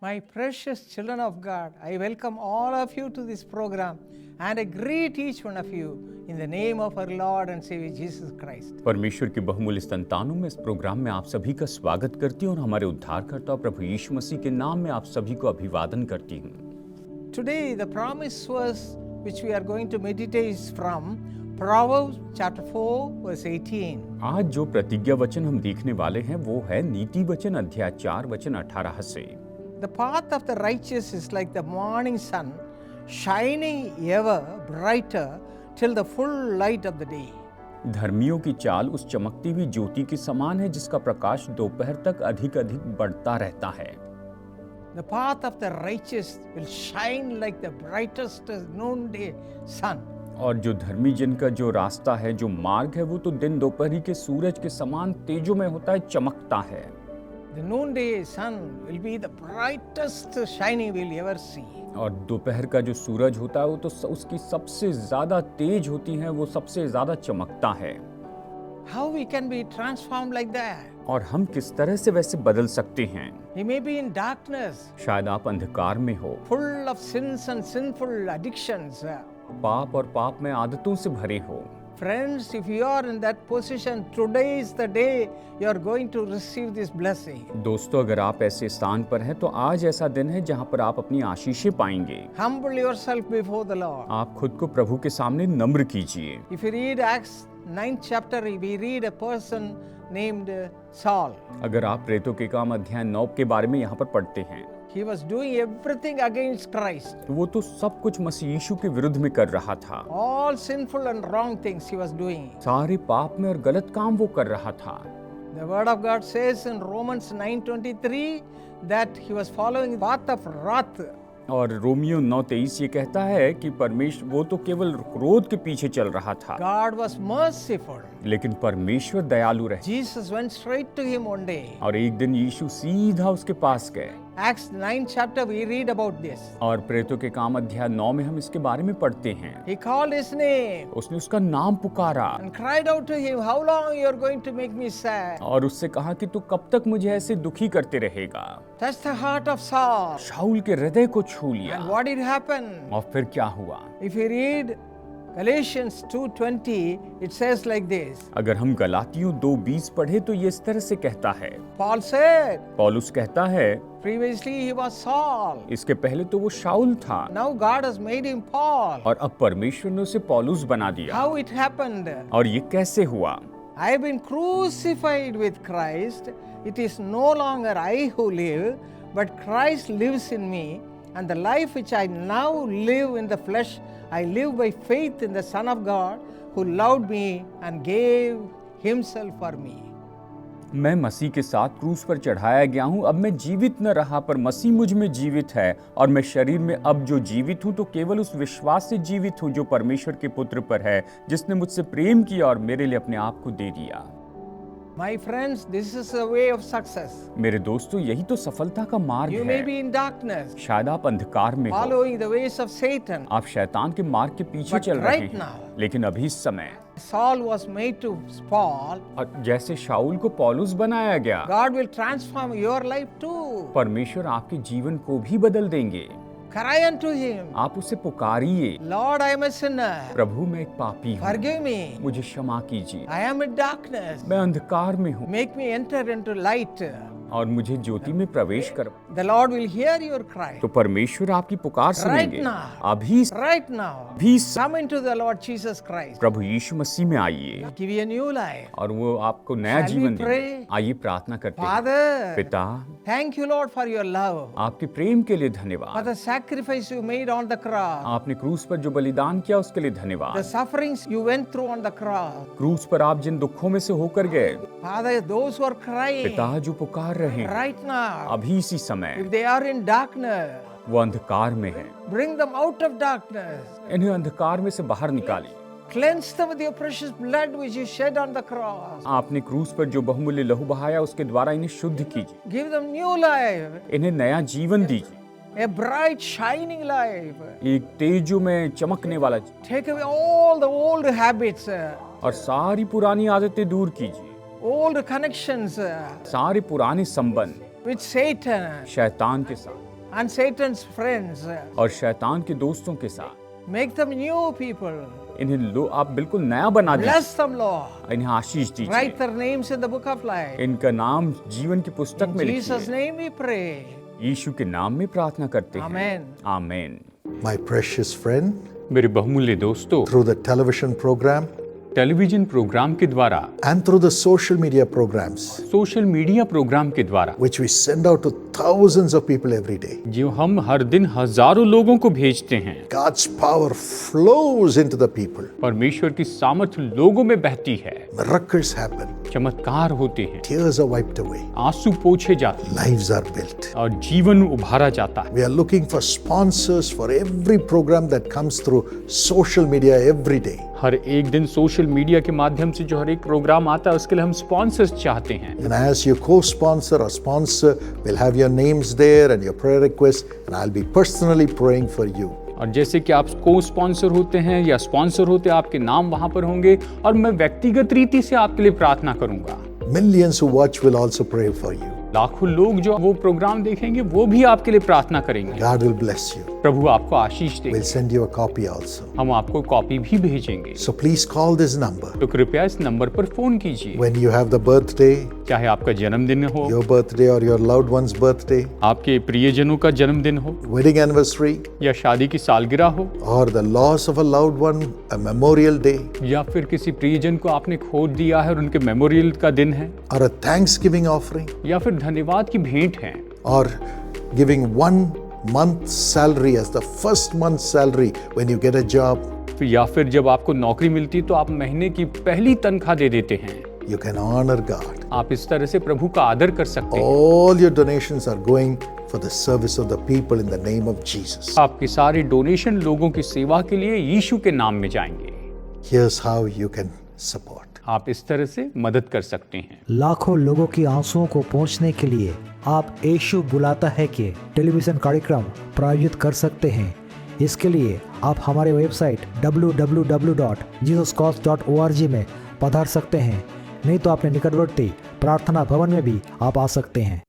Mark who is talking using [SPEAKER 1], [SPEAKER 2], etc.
[SPEAKER 1] My precious children of God, I welcome all of you to this program and I greet each one of you in the name of our Lord and Savior Jesus Christ.
[SPEAKER 2] परमेश्वर की बहुमूल्य संतानों में इस programme में आप सभी का स्वागत करती हूँ और हमारे उद्धारकर्ता प्रभु यीशु मसीह के नाम में आप सभी को अभिवादन करती हूँ।
[SPEAKER 1] Today the promise verse which we are going to meditate is from Proverbs chapter 4 verse 18.
[SPEAKER 2] आज जो प्रतिज्ञा वचन हम देखने वाले हैं वो है नीति वचन अध्याय 4 वचन 18 से।
[SPEAKER 1] The path of the righteous is like the morning sun, shining ever brighter till the full light of the day.
[SPEAKER 2] धर्मियों की चाल उस चमकती हुई ज्योति के समान है जिसका प्रकाश दोपहर तक अधिक बढ़ता रहता है।
[SPEAKER 1] The path of the righteous will shine like the brightest noonday sun.
[SPEAKER 2] और जो धर्मी जन का जो रास्ता है, जो मार्ग है, वो तो दिन दोपहरी के सूरज के समान तेजोमय होता है, चमकता है।
[SPEAKER 1] The noonday sun will be the brightest shining we'll ever see.
[SPEAKER 2] और दोपहर का जो सूरज होता है वो तो उसकी सबसे ज्यादा तेज होती है, वो सबसे ज्यादा चमकता है।
[SPEAKER 1] How we can be transformed like that?
[SPEAKER 2] और हम किस तरह से वैसे बदल सकते हैं?
[SPEAKER 1] We may be in darkness,
[SPEAKER 2] शायद आप अंधकार में हो,
[SPEAKER 1] full of sins and sinful addictions.
[SPEAKER 2] पाप और पाप में आदतों से भरे हो।
[SPEAKER 1] Friends, if you are in that position, today is the day you are going to receive this blessing.
[SPEAKER 2] दोस्तों, अगर आप ऐसे स्थान पर हैं तो आज ऐसा दिन है जहां पर आप अपनी आशीषें पाएंगे।
[SPEAKER 1] Humble yourself before the Lord.
[SPEAKER 2] आप खुद को प्रभु के सामने नम्र कीजिए।
[SPEAKER 1] If you read Acts 9th chapter, we read a person named Saul.
[SPEAKER 2] अगर आप प्रेतों के काम अध्याय 9 के बारे में यहाँ पर पढ़ते हैं,
[SPEAKER 1] He was doing everything against Christ.
[SPEAKER 2] वो तो सब कुछ मसीह यीशु के विरुद्ध में कर रहा था।
[SPEAKER 1] All sinful and wrong things he was doing.
[SPEAKER 2] सारे पाप में और गलत काम वो कर रहा था।
[SPEAKER 1] The word of God says in Romans 9:23 that he was following the path of wrath.
[SPEAKER 2] और रोमियो 9:23 ये कहता है कि परमेश्वर वो तो केवल क्रोध के पीछे चल रहा था,
[SPEAKER 1] God was merciful.
[SPEAKER 2] लेकिन परमेश्वर दयालु रहे।
[SPEAKER 1] Jesus went straight to him one day.
[SPEAKER 2] और एक दिन यीशु सीधा उसके पास गए।
[SPEAKER 1] Acts 9th chapter we read about this.
[SPEAKER 2] और प्रेतों के काम अध्याय 9 में हम इसके बारे में पढ़ते हैं।
[SPEAKER 1] He called his name
[SPEAKER 2] उसने उसका नाम पुकारा
[SPEAKER 1] and cried out to him, "How long you are going to make me sad?"
[SPEAKER 2] और उससे कहा कि तू कब तक मुझे ऐसे दुखी करते रहेगा।
[SPEAKER 1] Touched the heart of Saul.
[SPEAKER 2] शाऊल के हृदय को छू लिया।
[SPEAKER 1] And what did happen?
[SPEAKER 2] और फिर क्या हुआ?
[SPEAKER 1] If you read Galatians 2:20, it says like this.
[SPEAKER 2] अगर हम गलातियों 2:20 पढ़े तो ये इस तरह से कहता है।
[SPEAKER 1] Paul said,
[SPEAKER 2] पौलुस कहता है,
[SPEAKER 1] previously he was Saul.
[SPEAKER 2] इसके पहले तो वो शाऊल था
[SPEAKER 1] Now God has made him Paul.
[SPEAKER 2] और अब परमेश्वर ने उसे पौलुस बना दिया।
[SPEAKER 1] How it happened?
[SPEAKER 2] और ये कैसे हुआ?
[SPEAKER 1] I have been crucified with Christ. It is no longer I who live, but Christ lives in me. And the life which I now live in the flesh, I live by faith in the Son of God, who loved me and gave himself for me.
[SPEAKER 2] मैं मसीह के साथ क्रूस पर चढ़ाया गया हूँ। अब मैं जीवित न रहा पर मसीह मुझ में जीवित है और मैं शरीर में अब जो जीवित हूँ तो केवल उस विश्वास से जीवित हूँ जो परमेश्वर के पुत्र पर है, जिसने मुझसे प्रेम किया और मेरे लिए अपने आप को दे दिया।
[SPEAKER 1] My friends, this is a way of success.
[SPEAKER 2] मेरे दोस्तों, यही तो सफलता का मार्ग
[SPEAKER 1] You may
[SPEAKER 2] है।
[SPEAKER 1] be in darkness,
[SPEAKER 2] शायद आप अंधकार में हो,
[SPEAKER 1] following the ways of Satan.
[SPEAKER 2] आप शैतान के मार्ग के पीछे
[SPEAKER 1] But
[SPEAKER 2] चल रहे
[SPEAKER 1] right
[SPEAKER 2] हैं,
[SPEAKER 1] now-
[SPEAKER 2] लेकिन अभी इस समय
[SPEAKER 1] Saul was made to Paul.
[SPEAKER 2] और जैसे शाऊल को पौलुस बनाया गया,
[SPEAKER 1] God will transform your life too.
[SPEAKER 2] परमेश्वर आपके जीवन को भी बदल देंगे।
[SPEAKER 1] Cry unto him,
[SPEAKER 2] आप उसे पुकारिए,
[SPEAKER 1] Lord, I am a sinner.
[SPEAKER 2] प्रभु मैं एक पापी हूँ,
[SPEAKER 1] Forgive me.
[SPEAKER 2] मुझे क्षमा कीजिए,
[SPEAKER 1] I am in darkness.
[SPEAKER 2] मैं अंधकार में हूँ
[SPEAKER 1] Make me enter into light.
[SPEAKER 2] और मुझे ज्योति में प्रवेश कर।
[SPEAKER 1] The Lord will hear your cry.
[SPEAKER 2] तो परमेश्वर आपकी पुकार सुनेंगे।
[SPEAKER 1] now.
[SPEAKER 2] अभी
[SPEAKER 1] Right now, come into the Lord Jesus Christ.
[SPEAKER 2] प्रभु यीशु मसीह में आइए
[SPEAKER 1] Give you a new life.
[SPEAKER 2] और वो आपको नया
[SPEAKER 1] Shall we
[SPEAKER 2] जीवन
[SPEAKER 1] pray?
[SPEAKER 2] देंगे। आइए प्रार्थना करते हैं।
[SPEAKER 1] Father,
[SPEAKER 2] पिता,
[SPEAKER 1] thank you, Lord, for your love.
[SPEAKER 2] आपके प्रेम के लिए
[SPEAKER 1] For
[SPEAKER 2] धन्यवाद।
[SPEAKER 1] the sacrifice you made on the cross.
[SPEAKER 2] आपने क्रूस पर जो बलिदान किया उसके लिए
[SPEAKER 1] The
[SPEAKER 2] धन्यवाद।
[SPEAKER 1] sufferings you went through on the cross.
[SPEAKER 2] क्रूस पर आप जिन दुखों में से होकर गए,
[SPEAKER 1] Father, those who are crying
[SPEAKER 2] पिता जो पुकार रहे हैं
[SPEAKER 1] right now,
[SPEAKER 2] अभी इसी समय,
[SPEAKER 1] if they are in darkness,
[SPEAKER 2] वो अंधकार में है,
[SPEAKER 1] bring them out of darkness.
[SPEAKER 2] इन्हें अंधकार में से बाहर निकालिए।
[SPEAKER 1] Cleanse them with your precious blood which you shed on the cross.
[SPEAKER 2] आपने क्रूस पर जो बहुमूल्य लहू बहाया उसके द्वारा इन्हें शुद्ध कीजिए,
[SPEAKER 1] Give them new life,
[SPEAKER 2] इन्हें नया जीवन दीजिए,
[SPEAKER 1] a bright shining life.
[SPEAKER 2] एक तेजो में चमकने वाला,
[SPEAKER 1] Take away all the old habits,
[SPEAKER 2] और सारी पुरानी आदतें दूर कीजिए,
[SPEAKER 1] old connections
[SPEAKER 2] सारे पुराने संबंध
[SPEAKER 1] with Satan.
[SPEAKER 2] शैतान के साथ,
[SPEAKER 1] and Satan's friends.
[SPEAKER 2] और शैतान के दोस्तों के साथ
[SPEAKER 1] Make them new people.
[SPEAKER 2] इन्हें आप बिल्कुल नया बना दीजिए,
[SPEAKER 1] Bless them, Lord.
[SPEAKER 2] इन्हें आशीष दीजिए,
[SPEAKER 1] Write their names in the book of life.
[SPEAKER 2] इनका नाम जीवन की पुस्तक
[SPEAKER 1] In
[SPEAKER 2] में
[SPEAKER 1] Jesus'
[SPEAKER 2] लिखिए।
[SPEAKER 1] name we pray.
[SPEAKER 2] यीशु के नाम में प्रार्थना करते हैं,
[SPEAKER 1] Amen.
[SPEAKER 2] आमीन।
[SPEAKER 3] My precious friend,
[SPEAKER 2] मेरे बहुमूल्य दोस्तों,
[SPEAKER 3] through the television program
[SPEAKER 2] television program के द्वारा,
[SPEAKER 3] and through the social media programs,
[SPEAKER 2] social media program के द्वारा,
[SPEAKER 3] which we send out to thousands of people every day,
[SPEAKER 2] जो हम हर दिन हजारों लोगों को भेजते हैं,
[SPEAKER 3] God's power flows into the people.
[SPEAKER 2] परमेश्वर की सामर्थ्य लोगों में बहती है,
[SPEAKER 3] Miracles happen,
[SPEAKER 2] चमत्कार होते हैं,
[SPEAKER 3] tears are wiped away,
[SPEAKER 2] आंसू पोंछे जाते हैं
[SPEAKER 3] lives are built.
[SPEAKER 2] और जीवन उभारा जाता है।
[SPEAKER 3] We are looking for sponsors for every program that comes through social media every day.
[SPEAKER 2] हर एक दिन सोशल मीडिया के माध्यम से जो हर एक प्रोग्राम आता है उसके लिए हम स्पॉन्सर्स चाहते हैं।
[SPEAKER 3] And as your co-sponsor or sponsor, we'll have your names there and your prayer requests, and I'll be personally praying for you.
[SPEAKER 2] और जैसे कि आप को स्पॉन्सर होते हैं या स्पॉन्सर होते हैं, आपके नाम वहां पर होंगे और मैं व्यक्तिगत रीति से आपके लिए प्रार्थना करूंगा।
[SPEAKER 3] Millions who watch will also pray for you.
[SPEAKER 2] लाखों लोग जो वो प्रोग्राम देखेंगे वो भी आपके लिए प्रार्थना करेंगे।
[SPEAKER 3] God will bless you.
[SPEAKER 2] प्रभु आपको आशीष दे।
[SPEAKER 3] We'll send you a copy also.
[SPEAKER 2] हम आपको कॉपी भी भेजेंगे।
[SPEAKER 3] So please call this number.
[SPEAKER 2] तो कृपया इस नंबर पर फोन कीजिए।
[SPEAKER 3] When you have the birthday,
[SPEAKER 2] चाहे आपका जन्मदिन हो,
[SPEAKER 3] your birthday or your loved one's birthday,
[SPEAKER 2] आपके प्रियजनों का जन्मदिन हो
[SPEAKER 3] wedding anniversary,
[SPEAKER 2] या शादी की सालगिरह हो,
[SPEAKER 3] or the loss of a loved one, a memorial day,
[SPEAKER 2] या फिर किसी प्रियजन को आपने खो दिया है और उनके मेमोरियल का दिन है,
[SPEAKER 3] or a Thanksgiving offering,
[SPEAKER 2] या फिर धन्यवाद की भेंट है,
[SPEAKER 3] or giving 1 month's salary as the first month's salary when you get a job,
[SPEAKER 2] या फिर जब आपको नौकरी मिलती तो आप महीने की पहली तनख्वाह दे देते हैं।
[SPEAKER 3] you can honor God.
[SPEAKER 2] आप इस तरह से प्रभु का आदर कर सकते हैं।
[SPEAKER 3] All your donations are going for the service of the people in the name of Jesus.
[SPEAKER 2] आपके सारे डोनेशन लोगों की सेवा के लिए यीशु के नाम में जाएंगे।
[SPEAKER 3] Here's how you can support.
[SPEAKER 2] आप इस तरह से मदद कर सकते हैं।
[SPEAKER 4] लाखों लोगों की आंसुओं को पहुंचने के लिए आप यीशु बुलाता है कि टेलीविजन कार्यक्रम प्रायोजित कर सकते हैं। इसके लिए आप हमारे वेबसाइट www.jesuscause.org में पधार सकते हैं, नहीं तो अपने निकटवर्ती प्रार्थना भवन में भी आप आ सकते हैं।